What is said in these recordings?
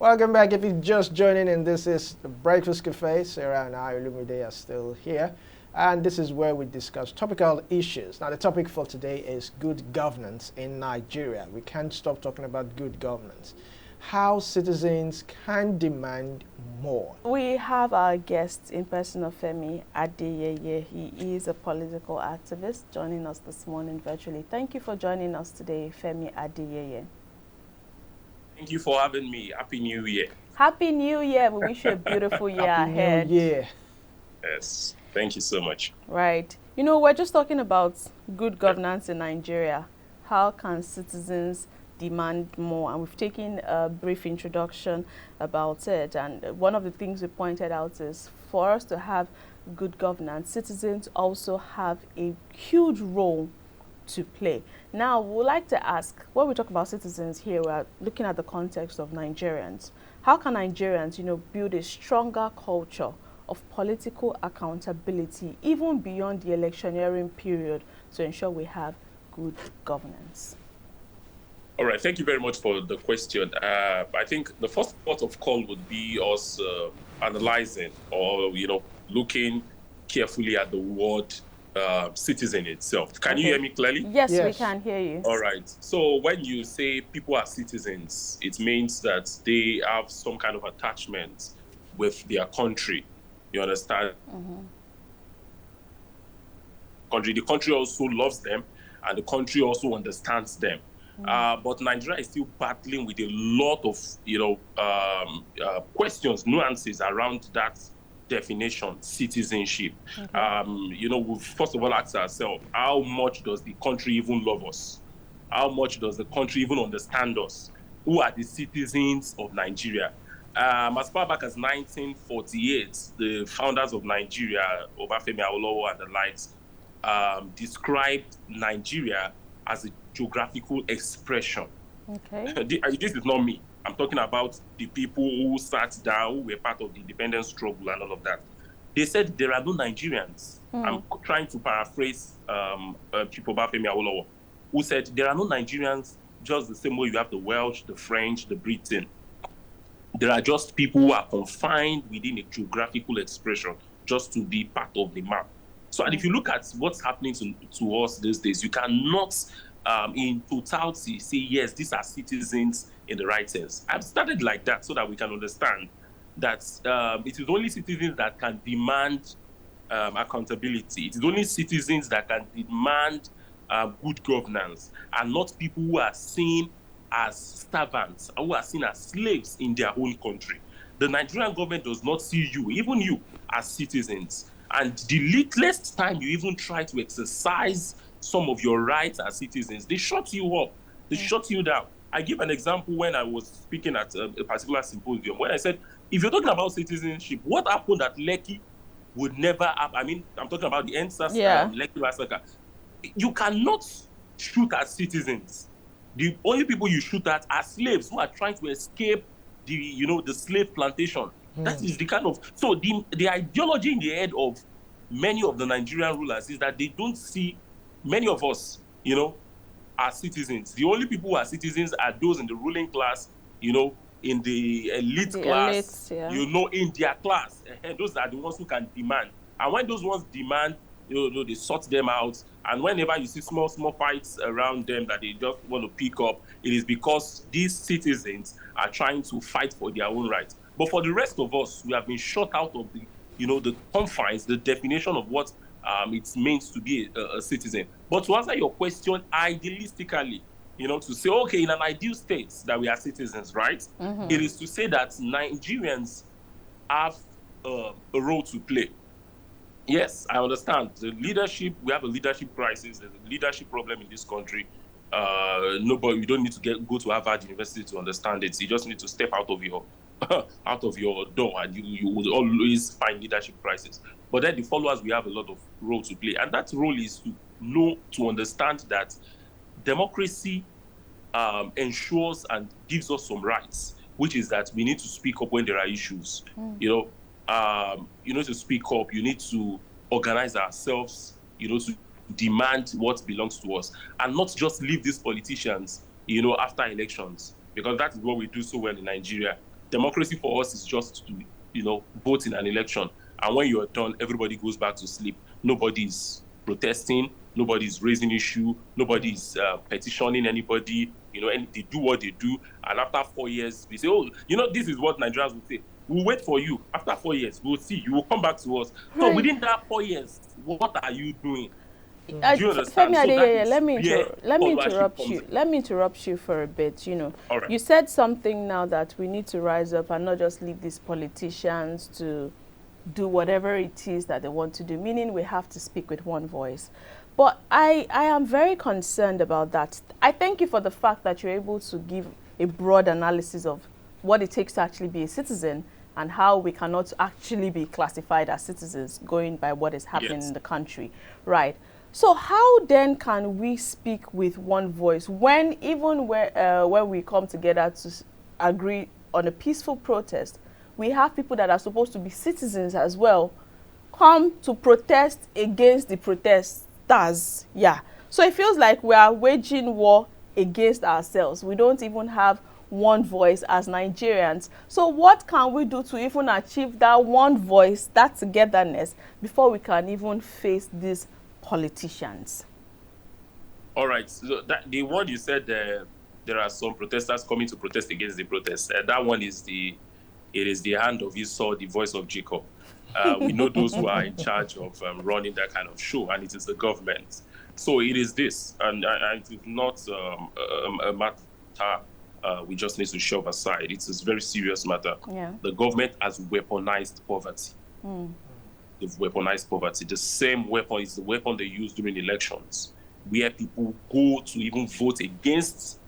Welcome back. If you're just joining in, this is the Breakfast Cafe. Sarah and I, Olumide, are still here. And this is where we discuss topical issues. Now, the topic for today is good governance in Nigeria. We can't stop talking about good governance. How citizens can demand more. We have our guest in person of Femi Adeyeye. He is a political activist joining us this morning virtually. Thank you for joining us today, Femi Adeyeye. Thank you for having me. Happy New Year. Happy New Year. We wish you a beautiful year ahead. Happy New Year. Yes. Thank you so much. Right. You know, we're just talking about good governance in Nigeria. How can citizens demand more? And we've taken a brief introduction about it. And one of the things we pointed out is for us to have good governance, citizens also have a huge role to play. Now, we'd like to ask, when we talk about citizens here, we're looking at the context of Nigerians. How can Nigerians, build a stronger culture of political accountability, even beyond the electioneering period, to ensure we have good governance? All right. Thank you very much for the question. I think the first port of call would be us analyzing or, looking carefully at the word citizen itself. Can you hear me clearly? Yes, we can hear you. All right. So when you say people are citizens, it means that they have some kind of attachment with their country. You understand? The country also loves them, and the country also understands them. But Nigeria is still battling with a lot of, questions, nuances around that definition, citizenship. We've first of all asked ourselves, how much does the country even love us? How much does the country even understand us? Who are the citizens of Nigeria? As far back as 1948, the founders of Nigeria, Femi and the likes, described Nigeria as a geographical expression. This is not me. I'm talking about the people who sat down, who were part of the independence struggle and all of that. They said there are no Nigerians. I'm trying to paraphrase Femi, who said there are no Nigerians just the same way you have the Welsh, the French, the Britain. There are just people who are confined within a geographical expression just to be part of the map. So and if you look at what's happening to us these days, you cannot in totality say, yes, these are citizens in the right sense. I've started like that so that we can understand that it is only citizens that can demand accountability. It is only citizens that can demand good governance, and not people who are seen as servants, who are seen as slaves in their own country. The Nigerian government does not see you, even you, as citizens. And the littlest time you even try to exercise some of your rights as citizens, they shut you up, they shut you down. I give an example when I was speaking at a particular symposium, when I said, if you're talking about citizenship, what happened at Lekki would never happen. I mean, I'm talking about the NSAS, Lekki massacre. You cannot shoot at citizens. The only people you shoot at are slaves who are trying to escape the slave plantation. That is the kind of, so the ideology in the head of many of the Nigerian rulers is that they don't see many of us, as citizens. The only people who are citizens are those in the ruling class, in the elite class, elites, in their class. And those are the ones who can demand. And when those ones demand, they sort them out. And whenever you see small fights around them that they just want to pick up, it is because these citizens are trying to fight for their own rights. But for the rest of us, we have been shut out of the confines, the definition of what it means to be a citizen. But to answer your question, idealistically, to say, okay, in an ideal state that we are citizens, right? It is to say that Nigerians have a role to play. Yes, I understand. The leadership, we have a leadership crisis. There's a leadership problem in this country. You don't need to go to Harvard University to understand it. You just need to step out of your door, and you will always find leadership crisis. But then the followers, we have a lot of role to play. And that role is to understand that democracy ensures and gives us some rights, which is that we need to speak up when there are issues. You need to speak up. You need to organize ourselves, to demand what belongs to us, and not just leave these politicians, after elections, because that is what we do so well in Nigeria. Democracy for us is just to, vote in an election. And when you're done, everybody goes back to sleep. Nobody's protesting. Nobody's raising issue. Nobody's petitioning anybody. And they do what they do. And after 4 years, we say, oh, this is what Nigerians will say. We'll wait for you. After 4 years, we'll see. You will come back to us. Right. So within that 4 years, what are you doing? Do you understand? Femi Adeyeye, So let me interrupt you for a bit. Right. You said something now that we need to rise up and not just leave these politicians to do whatever it is that they want to do, meaning we have to speak with one voice. But I am very concerned about that. I thank you for the fact that you're able to give a broad analysis of what it takes to actually be a citizen and how we cannot actually be classified as citizens going by what is happening in the country, right? So how then can we speak with one voice when we come together to agree on a peaceful protest, we have people that are supposed to be citizens as well come to protest against the protesters? Yeah. So it feels like we are waging war against ourselves. We don't even have one voice as Nigerians. So what can we do to even achieve that one voice, that togetherness, before we can even face these politicians? All right. So the one you said, there are some protesters coming to protest against the protest. That one is the hand of Esau, the voice of Jacob. We know those who are in charge of running that kind of show, and it is the government. So it is this, and it is not a matter we just need to shove aside. It's a very serious matter. Yeah. The government has weaponized poverty. They've weaponized poverty. The same weapon is the weapon they use during elections, where people go to even vote against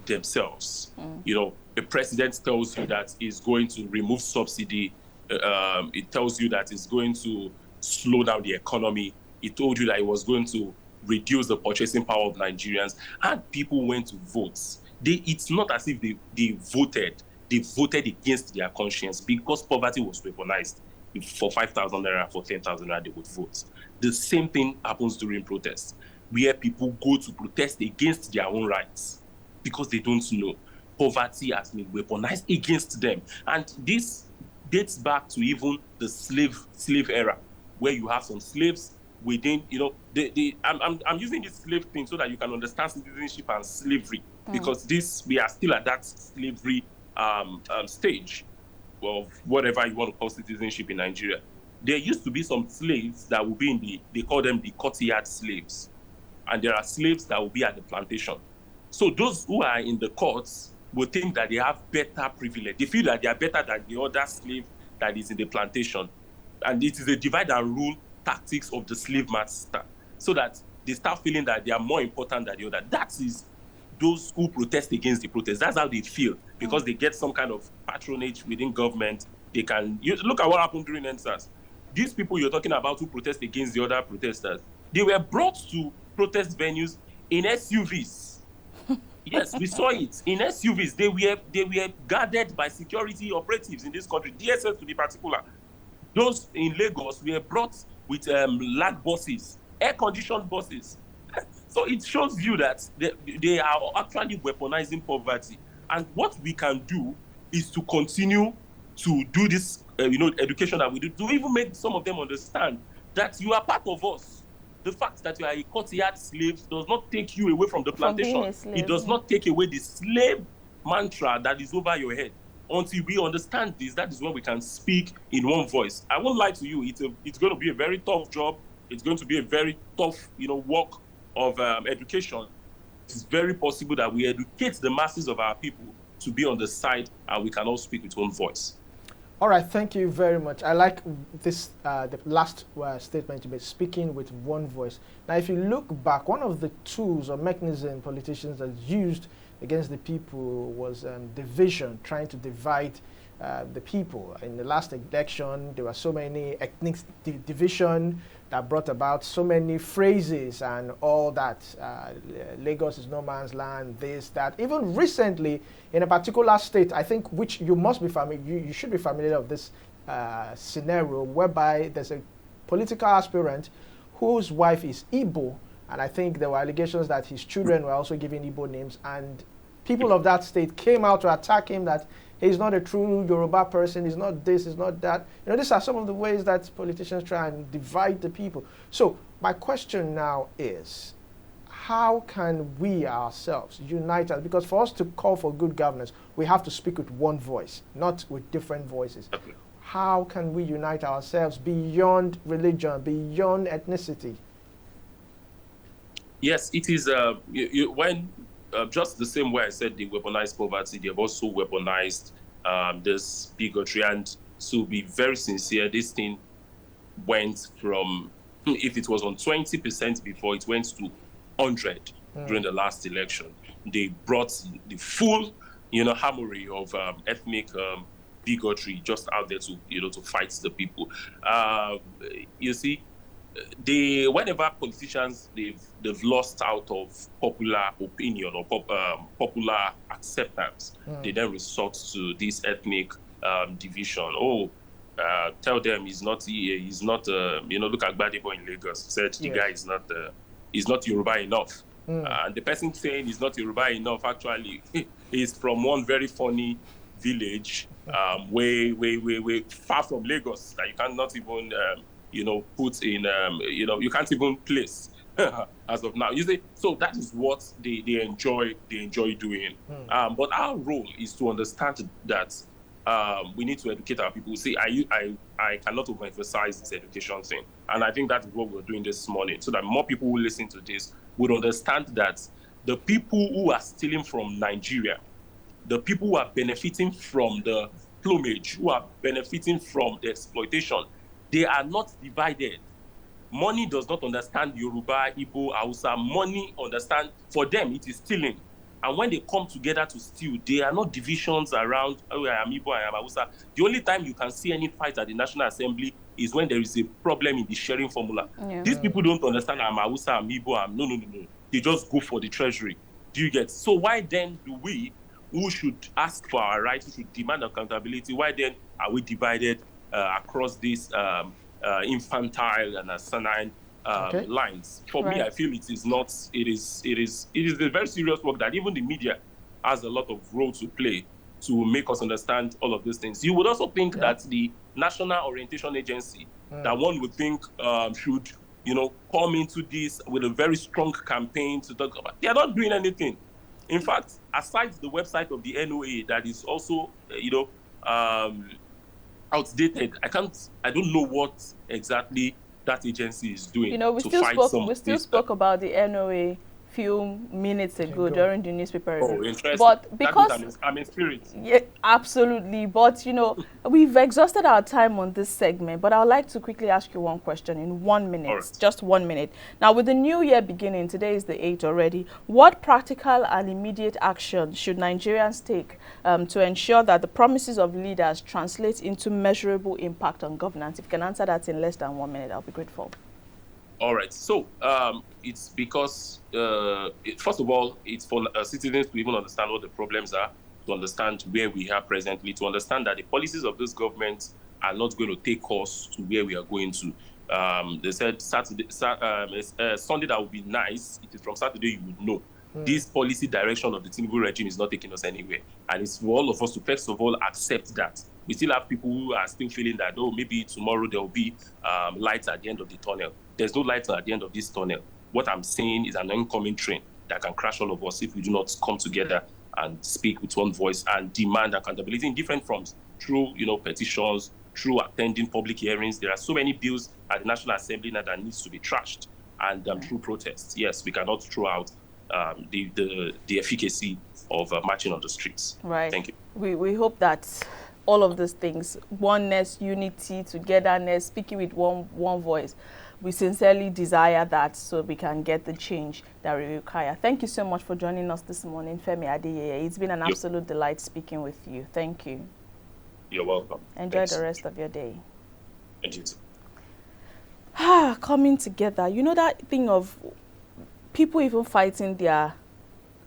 themselves. The president tells you that he's going to remove subsidy. It tells you that it's going to slow down the economy. It told you that it was going to reduce the purchasing power of Nigerians, and people went to vote. It's not as if they voted. They voted against their conscience because poverty was weaponized. If for 5,000 naira, for 10,000 naira, they would vote. The same thing happens during protests, where people go to protest against their own rights because they don't know. Poverty has been weaponized against them. And this dates back to even the slave era, where you have some slaves within, I'm using this slave thing so that you can understand citizenship and slavery, because we are still at that slavery stage of whatever you want to call citizenship in Nigeria. There used to be some slaves that will be they call them the courtyard slaves. And there are slaves that will be at the plantation. So those who are in the courts will think that they have better privilege. They feel that they are better than the other slave that is in the plantation. And it is a divide and rule tactics of the slave master, so that they start feeling that they are more important than the other. That is those who protest against the protest. That's how they feel, because they get some kind of patronage within government. They can look at what happened during NSAS. These people you're talking about who protest against the other protesters, they were brought to protest venues in SUVs. Yes, we saw it. In SUVs, they were guarded by security operatives in this country, DSS to be particular. Those in Lagos were brought with lag buses, air-conditioned buses. So it shows you that they are actually weaponizing poverty. And what we can do is to continue to do this, education that we do, to even make some of them understand that you are part of us. The fact that you are a courtyard slave does not take you away from the plantation. It does not take away the slave mantra that is over your head. Until we understand this, that is when we can speak in one voice. I won't lie to you, it's going to be a very tough job. It's going to be a very tough, work of education. It's very possible that we educate the masses of our people to be on the side, and we can all speak with one voice. All right, thank you very much. I like this, the last statement, about speaking with one voice. Now, if you look back, one of the tools or mechanism politicians that used against the people was division, trying to divide the people. In the last election, there were so many ethnic division that brought about so many phrases and all that. Lagos is no man's land, this, that. Even recently, in a particular state, I think, which you must be familiar, you should be familiar with this scenario, whereby there's a political aspirant whose wife is Igbo, and I think there were allegations that his children were also given Igbo names, and people of that state came out to attack him that he's not a true Yoruba person, he's not this, he's not that. You know, these are some of the ways that politicians try and divide the people. So my question now is, how can we ourselves unite us? Because for us to call for good governance, we have to speak with one voice, not with different voices. Okay. How can we unite ourselves beyond religion, beyond ethnicity? Yes, it is. When just the same way I said they weaponized poverty, they've also weaponized this bigotry. And to be very sincere, this thing went from, if it was on 20% before, it went to 100 during the last election. They brought the full, harmony of ethnic bigotry just out there to, to fight the people. You see, whenever politicians they've lost out of popular opinion or popular acceptance, they then resort to this ethnic division. Tell them he's not look at Gbadebo in Lagos. He said the guy is not Yoruba enough. And the person saying he's not Yoruba enough actually is from one very funny village way far from Lagos that you cannot even put in you can't even place as of now. You see, so that is what they enjoy doing. But our role is to understand that we need to educate our people. See, I cannot overemphasize this education thing, and I think that is what we're doing this morning, so that more people who listen to this would understand that the people who are stealing from Nigeria, the people who are benefiting from the plumage, who are benefiting from the exploitation, they are not divided. Money does not understand Yoruba, Igbo, Hausa. Money understand, for them, it is stealing. And when they come together to steal, they are not divisions around, oh, I am Igbo, I am Hausa. The only time you can see any fight at the National Assembly is when there is a problem in the sharing formula. Yeah. These people don't understand I'm Hausa, I'm Igbo, no. They just go for the treasury. Do you get? So why then do we, who should ask for our rights, who should demand accountability, why then are we divided across these infantile and asinine lines? For me, I feel it is not. It is a very serious work that even the media has a lot of role to play to make us understand all of these things. You would also think that the National Orientation Agency, that one would think should come into this with a very strong campaign to talk about. They are not doing anything. In fact, aside the website of the NOA that is also outdated, I don't know what exactly that agency is doing. We still spoke about the NOA few minutes ago during the newspaper review. Oh, interesting. But because I'm in spirit. Yeah, absolutely. But we've exhausted our time on this segment. But I would like to quickly ask you one question in 1 minute, just 1 minute. Now, with the new year beginning, today is the 8th already. What practical and immediate action should Nigerians take to ensure that the promises of leaders translate into measurable impact on governance? If you can answer that in less than 1 minute, I'll be grateful. All right. So it's because, first of all, it's for citizens to even understand what the problems are, to understand where we are presently, to understand that the policies of this government are not going to take us to where we are going to. They said Sunday that would be nice. It is from Saturday you would know. This policy direction of the Tinubu regime is not taking us anywhere. And it's for all of us to, first of all, accept that. We still have people who are still feeling that, maybe tomorrow there will be lights at the end of the tunnel. There's no light at the end of this tunnel. What I'm saying is an oncoming train that can crash all of us if we do not come together and speak with one voice and demand accountability in different forms, through petitions, through attending public hearings. There are so many bills at the National Assembly now that needs to be trashed, and through protests. Yes, we cannot throw out the efficacy of marching on the streets. Right. Thank you. We hope that all of those things, oneness, unity, togetherness, speaking with one voice, we sincerely desire that so we can get the change that we require. Thank you so much for joining us this morning, Femi Adeyeye. It's been an absolute delight speaking with you. Thank you. You're welcome. Enjoy the rest of your day. And you too. Coming together. You know that thing of people even fighting their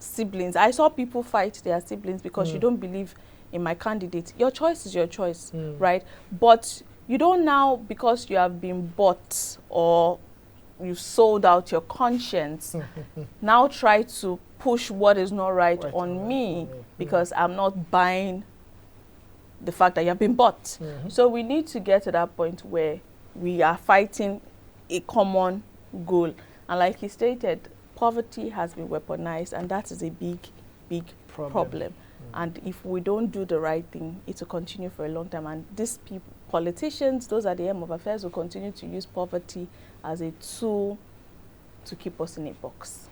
siblings. I saw people fight their siblings because you don't believe in my candidate. Your choice is your choice, right? But you don't now, because you have been bought or you've sold out your conscience, now try to push what is not right on me because I'm not buying the fact that you have been bought. So we need to get to that point where we are fighting a common goal. And like he stated, poverty has been weaponized, and that is a big, big problem. And if we don't do the right thing, it will continue for a long time. And these people, politicians, those at the helm of affairs, will continue to use poverty as a tool to keep us in a box.